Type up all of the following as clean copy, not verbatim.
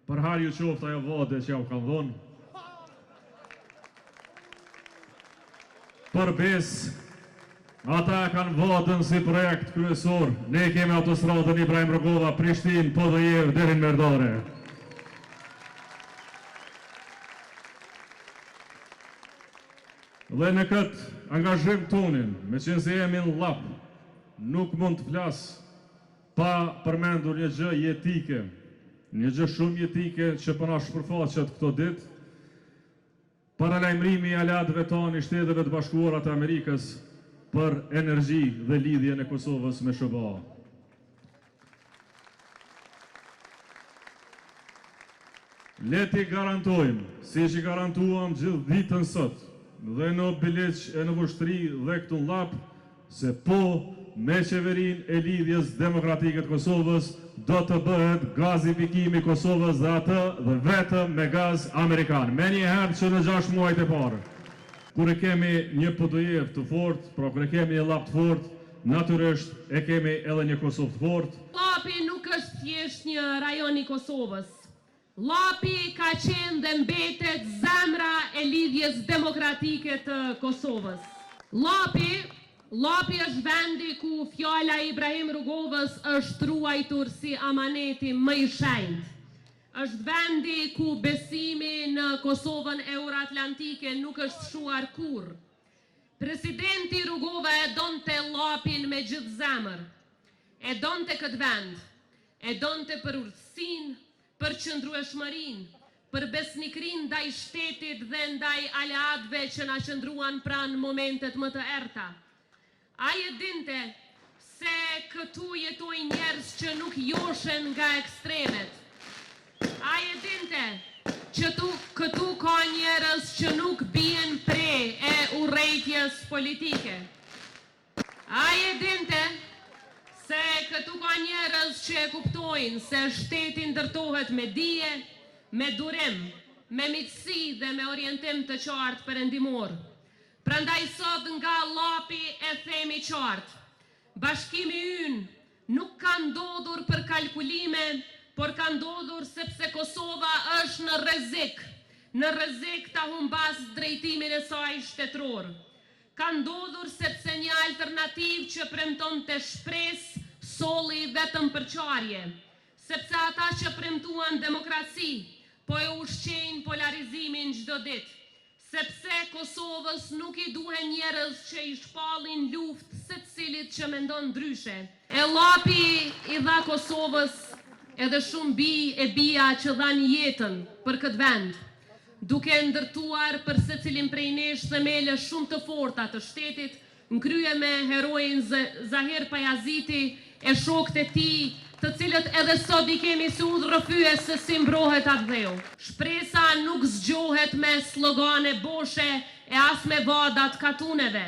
Për har ju qoftë ajo vade që ja u kanë dhonë. Për besë, ata kanë vadën si projekt kryesor. Ne kemi autostradën Ibrahim Rugova, Prishtinë, Podojevë, deri në Merdare. Dhe në këtë angazhim tonin, me qenë se jemi në lap, nuk mund të flas pa përmendur një gjë jetike, një gjë shumë jetike që po na shpërfaqet këto ditë. Paralajmërimi i aleatëve tonë i Shteteve të Bashkuara të Amerikës për energji dhe lidhjen e Kosovës me SBA. Le t'i garantojmë, siç i garantuam gjithë ditën sot, dhe në Biliq e në Vushtri dhe këtu në Lap, se po me qeverinë e lidhjes demokratike të Kosovës do të bëhet gazifikimi i Kosovës dhe atë dhe vetëm me gaz amerikan. Me një herë që në 6 muajt e parë. Kur e kemi një Podojevë të fortë, pra kur e kemi një Lap të fortë, natyrisht e kemi edhe një Kosovë të fortë. Lapi nuk është thjesht një rajon i Kosovës. Lapi ka qenë dhe mbetet zemra e lidhjes demokratike të Kosovës. Lapi është vendi ku fjala e Ibrahim Rugovës është ruajtur si amaneti më i shenjtë. Është vendi ku besimi në Kosovën euroatlantike nuk është shuar kurrë. Presidenti Rugova e donte Lapin me gjithë zemër. E donte këtë vend. E donte për urtësinë, për qëndrueshmërinë, për besnikrinë ndaj shtetit dhe ndaj aleatëve që na qëndruan pranë momentet më të errta. Ai e dinte se këtu jetojnë njerëz që nuk joshen nga ekstremet. Ai e dinte që këtu ka njerëz që nuk bien pre e urrejtjes politike. Ai e dinte se këtu ka njerëz që e kuptojnë se shteti ndërtohet me dije, me durim, me miqësi dhe me orientim të qartë perëndimor. Prandaj sot nga Lapi e themi qartë, bashkimi ynë nuk ka ndodhur për kalkulime, por ka ndodhur sepse Kosova është në rrezik ta humbas drejtimin e saj shtetëror. Ka ndodhur sepse një alternativë që premtonte shpresë solli vetëm përçarje, sepse ata që premtuan demokraci po e ushqejnë polarizimin çdo ditë. Sepse Kosovës nuk i duhen njerëz që i shpallin luftë secilit që mendon ndryshe. E Lapi i dha Kosovës edhe shumë bija që dhanë jetën për këtë vend, duke ndërtuar për secilin prej nesh themele shumë të forta të shtetit, në krye me heroin Zahir Pajaziti e shokët e tij, të cilët edhe sot i kemi si udhërrëfyes se si mbrohet atë dheu. Shpresa nuk zgjohet me slogane boshe e as me vadat katuneve.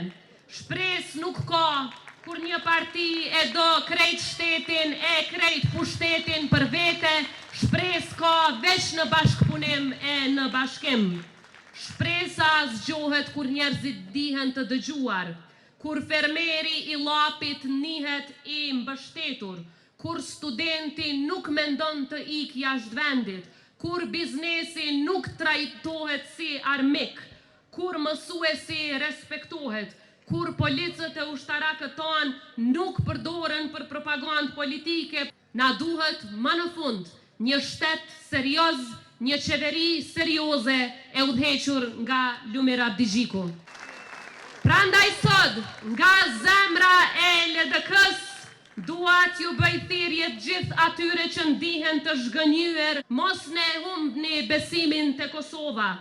Shpresë nuk ka kur një parti e do krejt shtetin e krejt pushtetin për vete. Shpresë ka veç në bashkëpunim e në bashkim. Shpresa zgjohet kur njerëzit dihen të dëgjuar, kur fermeri i Lapit nihet i mbështetur, kur studenti nuk mendon të ikë jashtë vendit, kur biznesi nuk trajtohet si armik, kur mësuesi respektohet, kur policët e ushtarakët tonë nuk përdoren për propagandë politike. Na duhet më në fund një shtet serioz, një qeveri serioze e udhëhequr nga Lumir Abdigjiku. Prandaj sot, nga zemra e LDK-s, dua t'ju bëj thirrje gjithë atyre që ndihen të zhgënjyer, mos ne humbni besimin te Kosova.